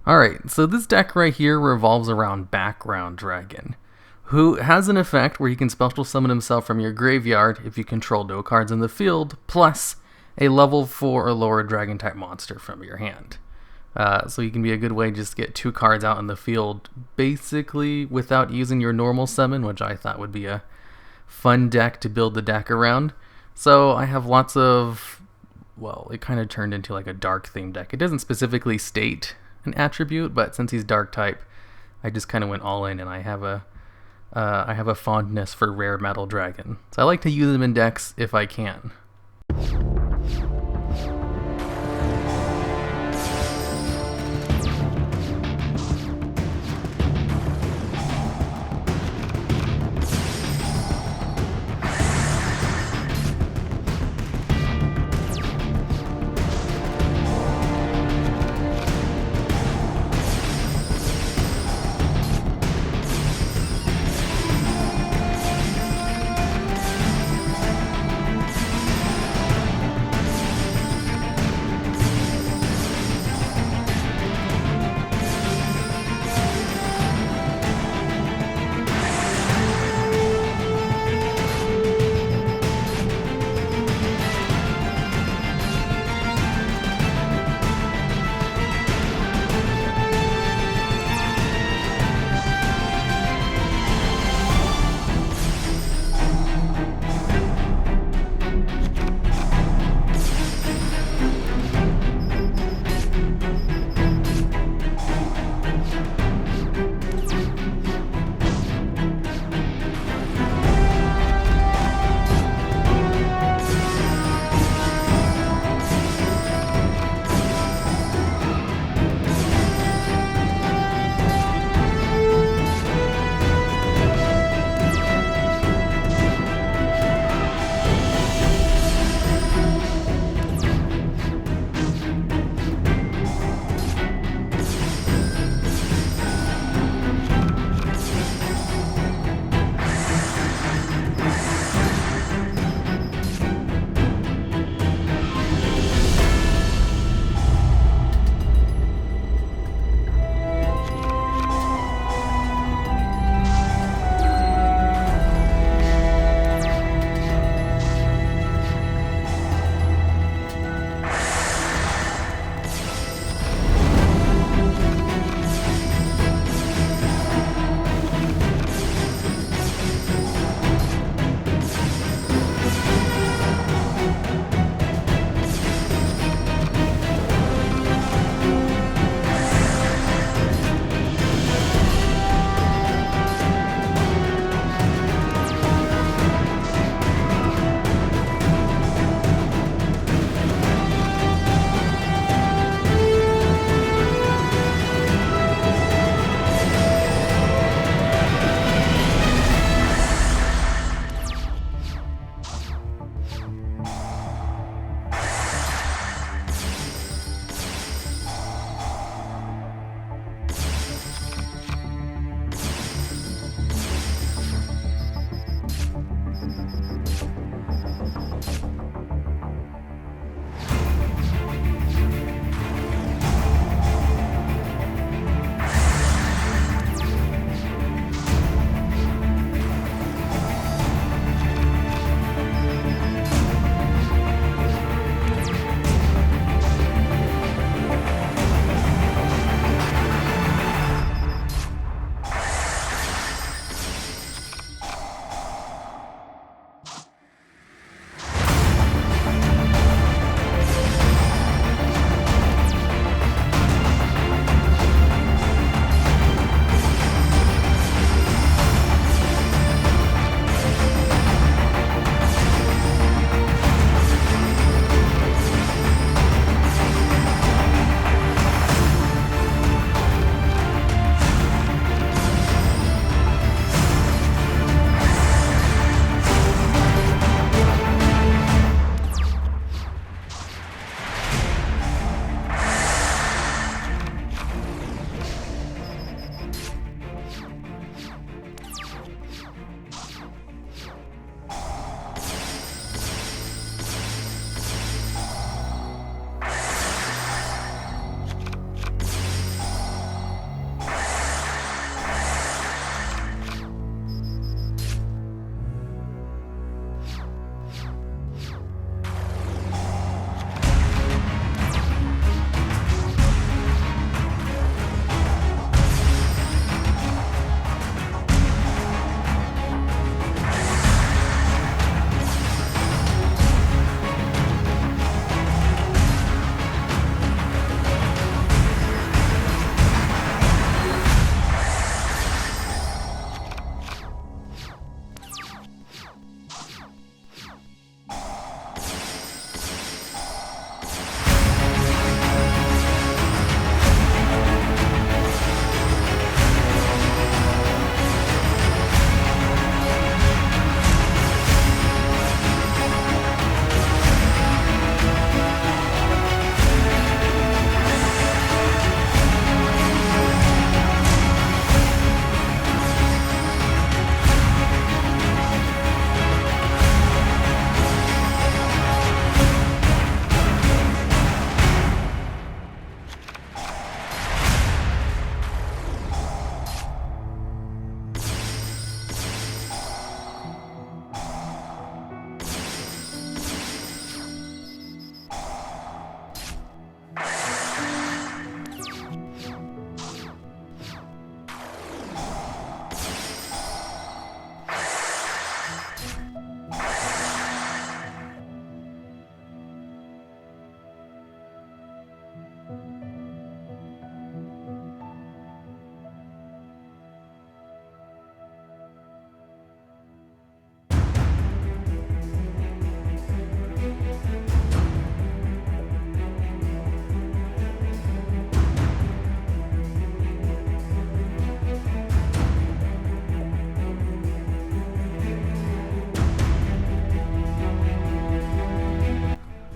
Alright, so this deck right here revolves around Background Dragon, who has an effect where he can special summon himself from your graveyard if you control no cards in the field, plus a level 4 or lower dragon type monster from your hand. So he can be a good way to just get 2 cards out in the field basically without using your normal summon, which I thought would be a fun deck to build the deck around. So I have lots of, well, it kind of turned into like a dark themed deck. It doesn't specifically state an attribute, but since he's dark type, I just kind of went all in, and I have a fondness for rare metal dragon, so I like to use them in decks if I can.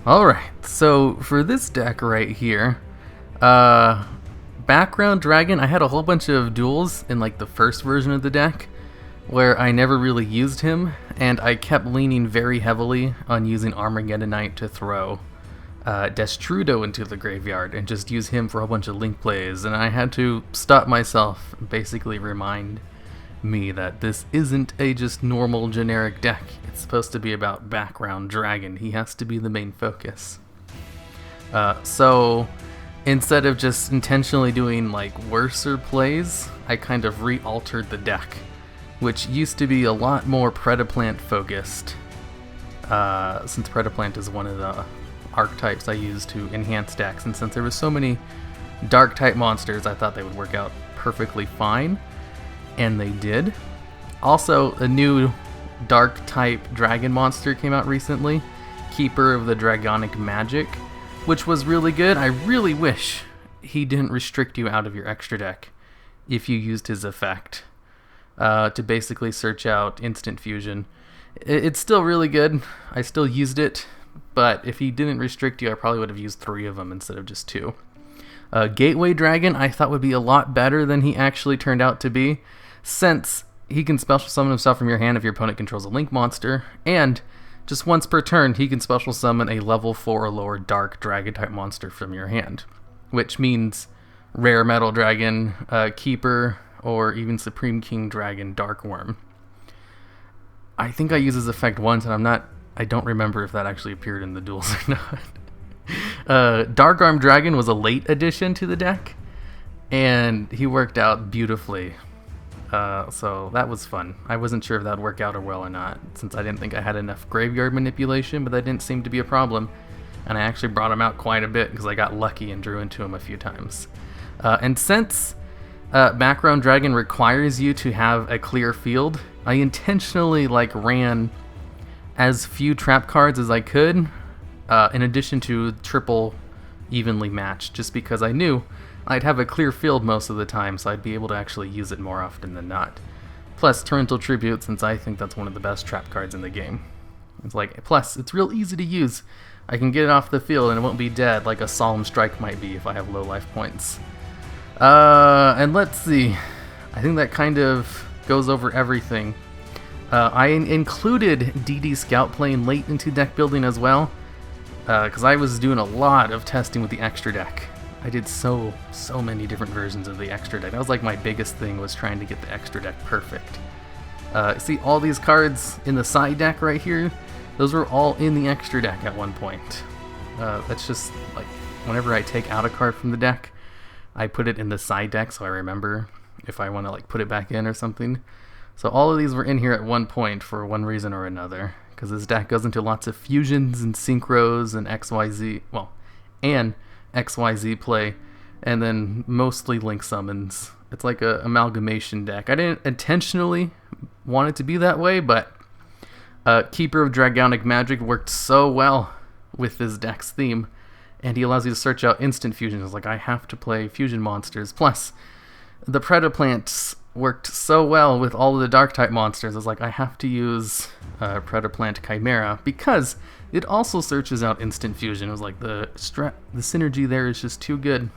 Alright, so for this deck right here, Background Dragon, I had a whole bunch of duels in like the first version of the deck where I never really used him, and I kept leaning very heavily on using Armageddonite to throw Destrudo into the graveyard and just use him for a whole bunch of link plays, and I had to stop myself and basically remind me that this isn't a just normal generic deck. It's supposed to be about Background Dragon. He has to be the main focus. So instead of just intentionally doing like worser plays, I kind of re-altered the deck, which used to be a lot more Predaplant focused, since Predaplant is one of the archetypes I use to enhance decks, and since there was so many dark type monsters, I thought they would work out perfectly fine, and they did. Also, a new dark type dragon monster came out recently, Keeper of the Dragonic Magic, which was really good. I really wish he didn't restrict you out of your extra deck if you used his effect to basically search out instant fusion. It's still really good. I still used it, but if he didn't restrict you, I probably would have used 3 of them instead of just 2. Gateway Dragon I thought would be a lot better than he actually turned out to be, since he can special summon himself from your hand if your opponent controls a link monster, and just once per turn he can special summon a level 4 or lower dark dragon type monster from your hand, which means Rare Metal Dragon, Keeper, or even Supreme King Dragon Dark Worm. I think I used his effect once, and I don't remember if that actually appeared in the duels or not. Dark Arm Dragon was a late addition to the deck, and he worked out beautifully. So that was fun. I wasn't sure if that would work out well or not, since I didn't think I had enough graveyard manipulation, but that didn't seem to be a problem. And I actually brought him out quite a bit because I got lucky and drew into him a few times. And since Background Dragon requires you to have a clear field, I intentionally ran as few trap cards as I could, in addition to triple evenly matched, just because I knew I'd have a clear field most of the time, so I'd be able to actually use it more often than not. Plus Torrential Tribute, since I think that's one of the best trap cards in the game. Plus it's real easy to use. I can get it off the field and it won't be dead like a Solemn Strike might be if I have low life points. And let's see. I think that kind of goes over everything. I included DD Scout playing late into deck building as well, because I was doing a lot of testing with the extra deck. I did so many different versions of the extra deck. That was like my biggest thing, was trying to get the extra deck perfect. See all these cards in the side deck right here? Those were all in the extra deck at one point. That's just like whenever I take out a card from the deck, I put it in the side deck so I remember if I want to put it back in or something. So all of these were in here at one point for one reason or another, because this deck goes into lots of fusions and synchros and XYZ play, and then mostly link summons. It's like a amalgamation deck. I didn't intentionally want it to be that way, but Keeper of Dragonic Magic worked so well with this deck's theme, and he allows you to search out instant fusions. I have to play fusion monsters. Plus, the Predaplants worked so well with all of the dark type monsters. I have to use Predaplant Chimera because it also searches out instant fusion. It was the synergy there is just too good.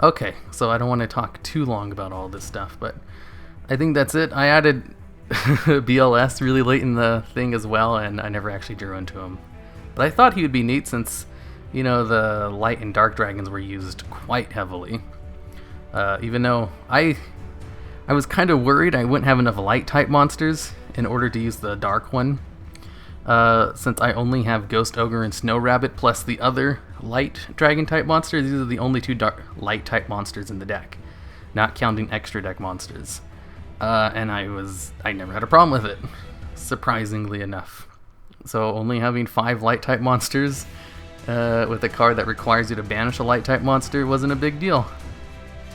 Okay, so I don't want to talk too long about all this stuff, but I think that's it. I added BLS really late in the thing as well, and I never actually drew into him. But I thought he would be neat since, the light and dark dragons were used quite heavily. Even though I was kind of worried I wouldn't have enough light type monsters in order to use the dark one, since I only have Ghost Ogre and Snow Rabbit plus the other light dragon type monsters. These are the only 2 light type monsters in the deck, not counting extra deck monsters. And I never had a problem with it, surprisingly enough. So only having 5 light type monsters with a card that requires you to banish a light type monster wasn't a big deal.